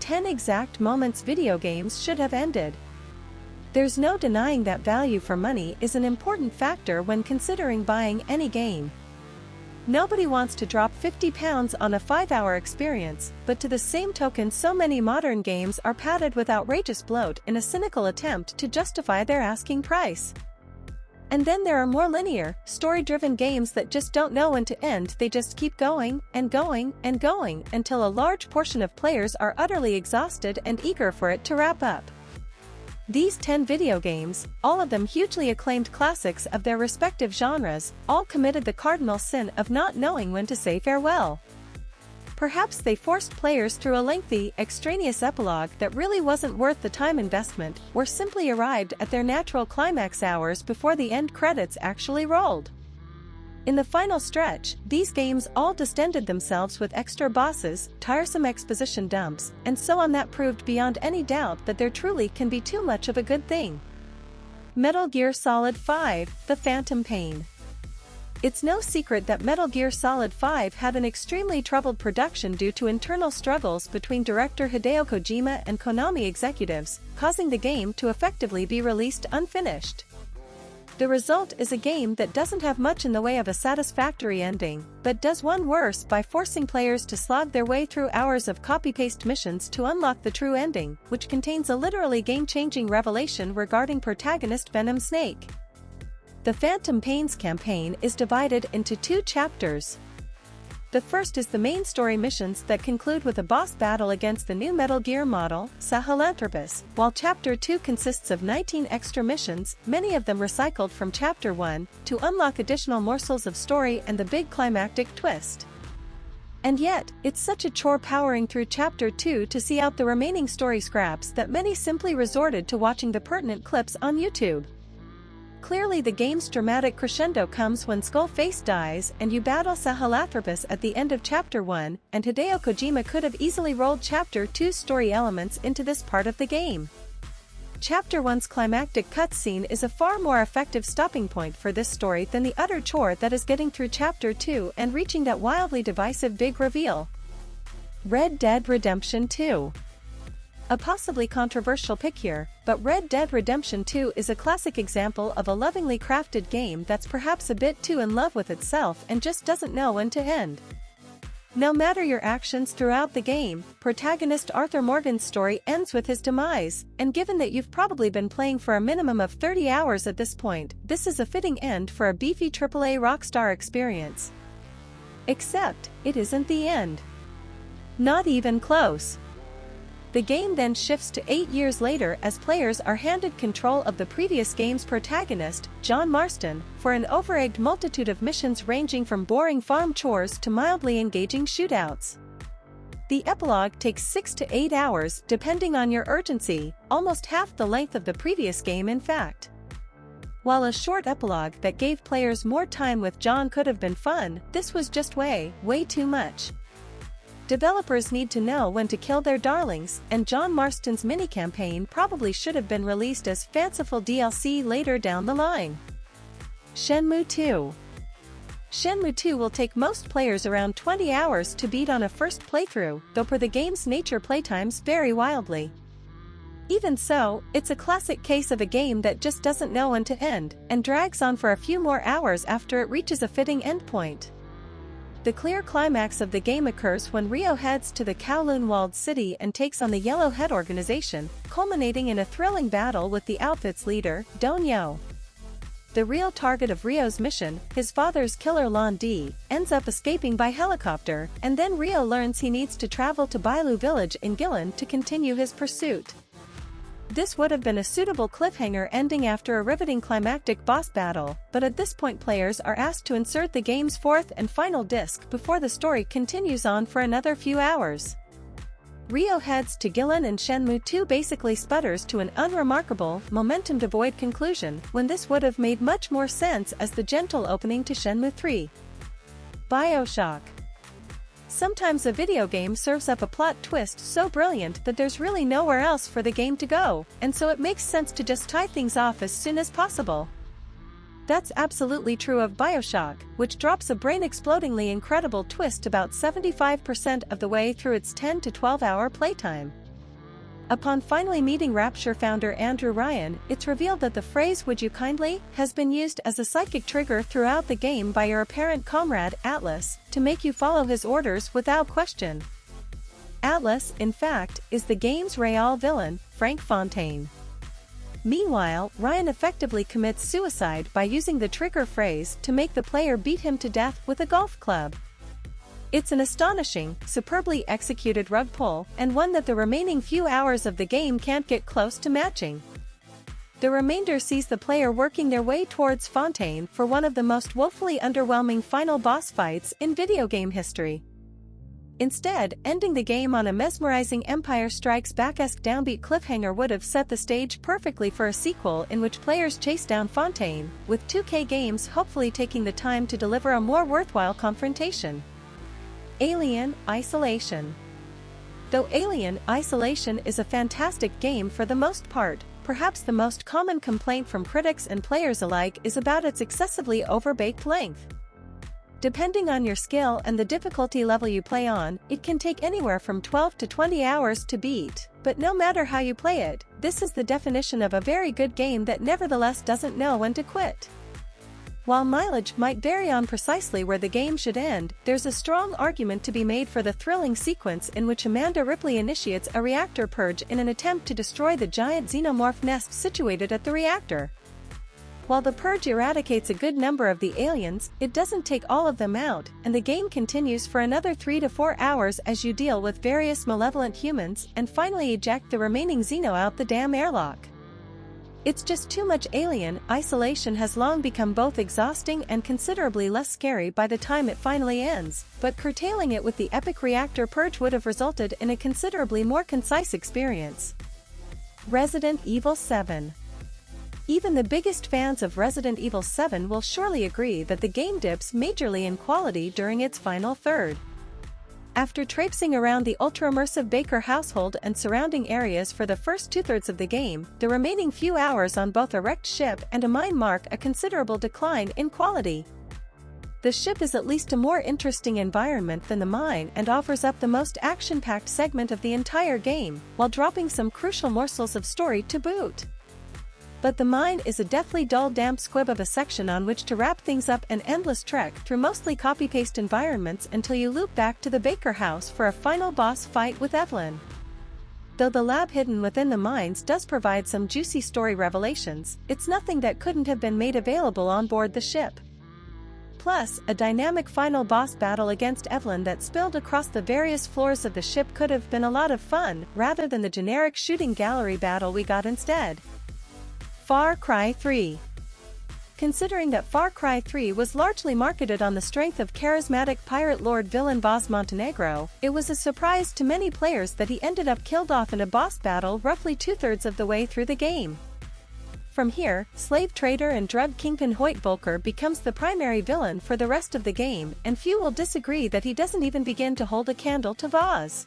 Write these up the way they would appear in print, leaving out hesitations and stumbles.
10 exact moments video games should have ended. There's no denying that value for money is an important factor when considering buying any game. Nobody wants to drop £50 on a 5-hour experience, but to the same token so many modern games are padded with outrageous bloat in a cynical attempt to justify their asking price. And then there are more linear, story-driven games that just don't know when to end. They just keep going and going and going until a large portion of players are utterly exhausted and eager for it to wrap up. These 10 video games, all of them hugely acclaimed classics of their respective genres, all committed the cardinal sin of not knowing when to say farewell. Perhaps they forced players through a lengthy, extraneous epilogue that really wasn't worth the time investment, or simply arrived at their natural climax hours before the end credits actually rolled. In the final stretch, these games all distended themselves with extra bosses, tiresome exposition dumps, and so on that proved beyond any doubt that there truly can be too much of a good thing. Metal Gear Solid 5: The Phantom Pain. It's no secret that Metal Gear Solid 5 had an extremely troubled production due to internal struggles between director Hideo Kojima and Konami executives, causing the game to effectively be released unfinished. The result is a game that doesn't have much in the way of a satisfactory ending, but does one worse by forcing players to slog their way through hours of copy-paste missions to unlock the true ending, which contains a literally game-changing revelation regarding protagonist Venom Snake. The Phantom Pain's campaign is divided into 2 chapters. The first is the main story missions that conclude with a boss battle against the new Metal Gear model, Sahelanthropus, while Chapter 2 consists of 19 extra missions, many of them recycled from Chapter 1, to unlock additional morsels of story and the big climactic twist. And yet, it's such a chore powering through Chapter 2 to see out the remaining story scraps that many simply resorted to watching the pertinent clips on YouTube. Clearly the game's dramatic crescendo comes when Skullface dies and you battle Sahelanthropus at the end of Chapter 1, and Hideo Kojima could have easily rolled Chapter 2's story elements into this part of the game. Chapter 1's climactic cutscene is a far more effective stopping point for this story than the utter chore that is getting through Chapter 2 and reaching that wildly divisive big reveal. Red Dead Redemption 2. A possibly controversial pick here, but Red Dead Redemption 2 is a classic example of a lovingly crafted game that's perhaps a bit too in love with itself and just doesn't know when to end. No matter your actions throughout the game, protagonist Arthur Morgan's story ends with his demise, and given that you've probably been playing for a minimum of 30 hours at this point, this is a fitting end for a beefy AAA Rockstar experience. Except, it isn't the end. Not even close. The game then shifts to 8 years later as players are handed control of the previous game's protagonist, John Marston, for an over-egged multitude of missions ranging from boring farm chores to mildly engaging shootouts. The epilogue takes 6 to 8 hours depending on your urgency, almost half the length of the previous game in fact. While a short epilogue that gave players more time with John could have been fun, this was just way too much. Developers need to know when to kill their darlings, and John Marston's mini-campaign probably should have been released as fanciful DLC later down the line. Shenmue 2. Shenmue 2 will take most players around 20 hours to beat on a first playthrough, though per the game's nature playtimes vary wildly. Even so, it's a classic case of a game that just doesn't know when to end, and drags on for a few more hours after it reaches a fitting endpoint. The clear climax of the game occurs when Ryo heads to the Kowloon-walled city and takes on the Yellow Head organization, culminating in a thrilling battle with the outfit's leader, Donyo. The real target of Ryo's mission, his father's killer Lon D, ends up escaping by helicopter, and then Ryo learns he needs to travel to Bailu village in Gilan to continue his pursuit. This would have been a suitable cliffhanger ending after a riveting climactic boss battle, but at this point players are asked to insert the game's fourth and final disc before the story continues on for another few hours. Ryo heads to Gilan and Shenmue 2 basically sputters to an unremarkable, momentum-devoid conclusion, when this would have made much more sense as the gentle opening to Shenmue 3. BioShock. Sometimes a video game serves up a plot twist so brilliant that there's really nowhere else for the game to go, and so it makes sense to just tie things off as soon as possible. That's absolutely true of BioShock, which drops a brain-explodingly incredible twist about 75% of the way through its 10 to 12 hour playtime. Upon finally meeting Rapture founder Andrew Ryan, it's revealed that the phrase "would you kindly" has been used as a psychic trigger throughout the game by your apparent comrade, Atlas, to make you follow his orders without question. Atlas, in fact, is the game's real villain, Frank Fontaine. Meanwhile, Ryan effectively commits suicide by using the trigger phrase to make the player beat him to death with a golf club. It's an astonishing, superbly executed rug pull, and one that the remaining few hours of the game can't get close to matching. The remainder sees the player working their way towards Fontaine for one of the most woefully underwhelming final boss fights in video game history. Instead, ending the game on a mesmerizing Empire Strikes Back-esque downbeat cliffhanger would have set the stage perfectly for a sequel in which players chase down Fontaine, with 2K Games hopefully taking the time to deliver a more worthwhile confrontation. Alien Isolation. Though Alien Isolation is a fantastic game for the most part, perhaps the most common complaint from critics and players alike is about its excessively overbaked length. Depending on your skill and the difficulty level you play on, it can take anywhere from 12 to 20 hours to beat, but no matter how you play it, this is the definition of a very good game that nevertheless doesn't know when to quit. While mileage might vary on precisely where the game should end, there's a strong argument to be made for the thrilling sequence in which Amanda Ripley initiates a reactor purge in an attempt to destroy the giant xenomorph nest situated at the reactor. While the purge eradicates a good number of the aliens, it doesn't take all of them out, and the game continues for another 3 to 4 hours as you deal with various malevolent humans and finally eject the remaining Xeno out the damn airlock. It's just too much. Alien Isolation has long become both exhausting and considerably less scary by the time it finally ends, but curtailing it with the epic reactor purge would have resulted in a considerably more concise experience. Resident Evil 7. Even the biggest fans of Resident Evil 7 will surely agree that the game dips majorly in quality during its final third. After traipsing around the ultra-immersive Baker household and surrounding areas for the first two-thirds of the game, the remaining few hours on both a wrecked ship and a mine mark a considerable decline in quality. The ship is at least a more interesting environment than the mine and offers up the most action-packed segment of the entire game, while dropping some crucial morsels of story to boot. But the mine is a deathly dull damp squib of a section on which to wrap things up, an endless trek through mostly copy-paste environments until you loop back to the Baker house for a final boss fight with Evelyn. Though the lab hidden within the mines does provide some juicy story revelations, it's nothing that couldn't have been made available on board the ship. Plus, a dynamic final boss battle against Evelyn that spilled across the various floors of the ship could have been a lot of fun, rather than the generic shooting gallery battle we got instead. Far Cry 3. Considering that Far Cry 3 was largely marketed on the strength of charismatic pirate lord villain Vaz Montenegro, it was a surprise to many players that he ended up killed off in a boss battle roughly two-thirds of the way through the game. From here, slave trader and drug kingpin Hoyt Volker becomes the primary villain for the rest of the game, and few will disagree that he doesn't even begin to hold a candle to Vaz.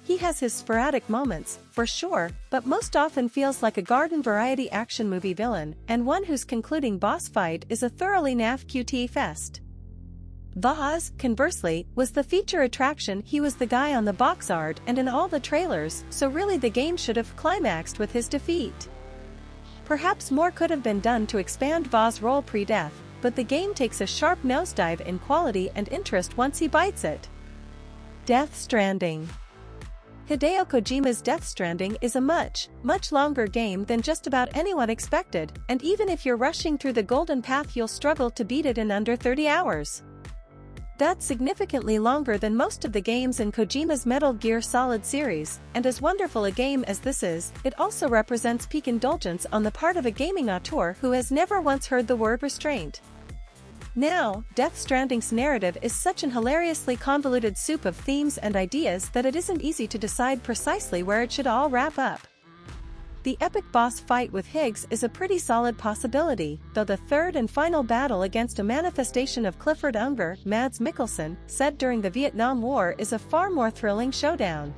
He has his sporadic moments, for sure, but most often feels like a garden-variety action movie villain, and one whose concluding boss fight is a thoroughly naff QT fest. Vaz, conversely, was the feature attraction. He was the guy on the box art and in all the trailers, so really the game should have climaxed with his defeat. Perhaps more could have been done to expand Vaz's role pre-death, but the game takes a sharp nosedive in quality and interest once he bites it. Death Stranding. Hideo Kojima's Death Stranding is a much longer game than just about anyone expected, and even if you're rushing through the golden path you'll struggle to beat it in under 30 hours. That's significantly longer than most of the games in Kojima's Metal Gear Solid series, and as wonderful a game as this is, it also represents peak indulgence on the part of a gaming auteur who has never once heard the word restraint. Now, Death Stranding's narrative is such an hilariously convoluted soup of themes and ideas that it isn't easy to decide precisely where it should all wrap up. The epic boss fight with Higgs is a pretty solid possibility, though the third and final battle against a manifestation of Clifford Unger, Mads Mikkelsen, set during the Vietnam War is a far more thrilling showdown.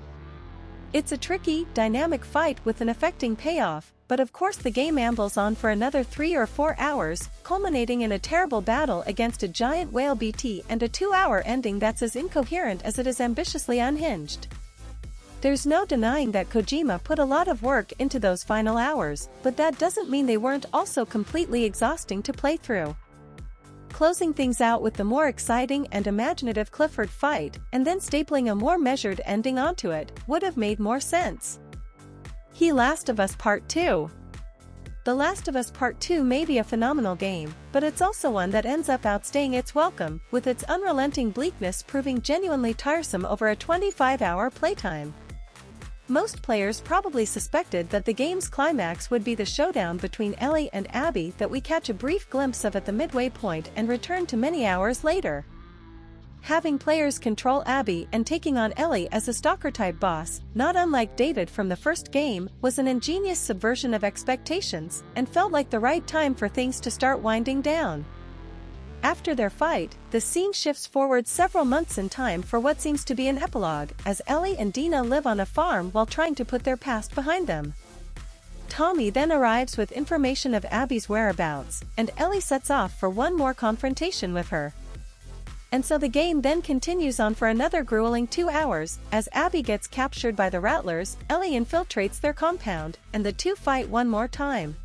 It's a tricky, dynamic fight with an affecting payoff, but of course the game ambles on for another 3 or 4 hours, culminating in a terrible battle against a giant whale BT and a 2-hour ending that's as incoherent as it is ambitiously unhinged. There's no denying that Kojima put a lot of work into those final hours, but that doesn't mean they weren't also completely exhausting to play through. Closing things out with the more exciting and imaginative Clifford fight, and then stapling a more measured ending onto it, would have made more sense. The Last of Us Part 2. The Last of Us Part 2 may be a phenomenal game, but it's also one that ends up outstaying its welcome, with its unrelenting bleakness proving genuinely tiresome over a 25-hour playtime. Most players probably suspected that the game's climax would be the showdown between Ellie and Abby that we catch a brief glimpse of at the midway point and return to many hours later. Having players control Abby and taking on Ellie as a stalker-type boss, not unlike David from the first game, was an ingenious subversion of expectations, and felt like the right time for things to start winding down. After their fight, the scene shifts forward several months in time for what seems to be an epilogue, as Ellie and Dina live on a farm while trying to put their past behind them. Tommy then arrives with information of Abby's whereabouts, and Ellie sets off for one more confrontation with her. And so the game then continues on for another grueling 2 hours, as Abby gets captured by the Rattlers, Ellie infiltrates their compound, and the two fight one more time.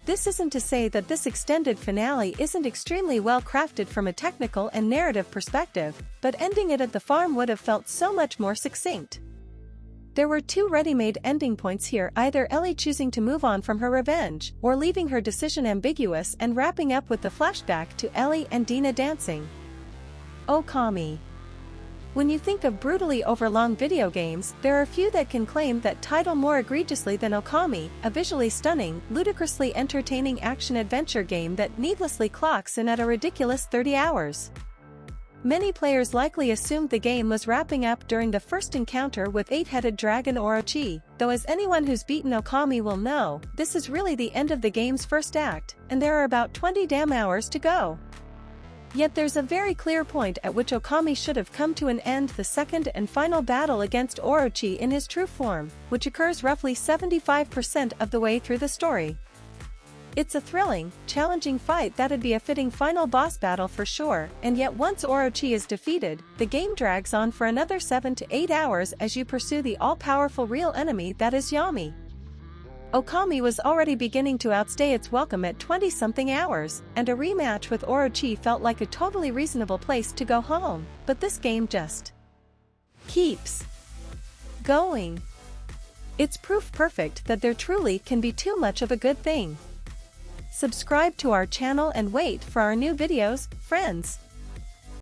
This isn't to say that this extended finale isn't extremely well crafted from a technical and narrative perspective, but ending it at the farm would have felt so much more succinct. There were two ready-made ending points here, either Ellie choosing to move on from her revenge, or leaving her decision ambiguous and wrapping up with the flashback to Ellie and Dina dancing. Okami. When you think of brutally overlong video games, there are few that can claim that title more egregiously than Okami, a visually stunning, ludicrously entertaining action-adventure game that needlessly clocks in at a ridiculous 30 hours. Many players likely assumed the game was wrapping up during the first encounter with eight-headed dragon Orochi, though as anyone who's beaten Okami will know, this is really the end of the game's first act, and there are about 20 damn hours to go. Yet there's a very clear point at which Okami should have come to an end, the second and final battle against Orochi in his true form, which occurs roughly 75% of the way through the story. It's a thrilling, challenging fight that'd be a fitting final boss battle for sure, and yet once Orochi is defeated, the game drags on for another 7 to 8 hours as you pursue the all-powerful real enemy that is Yami. Okami was already beginning to outstay its welcome at 20-something hours, and a rematch with Orochi felt like a totally reasonable place to go home, but this game just keeps going. It's proof perfect that there truly can be too much of a good thing. Subscribe to our channel and wait for our new videos, friends.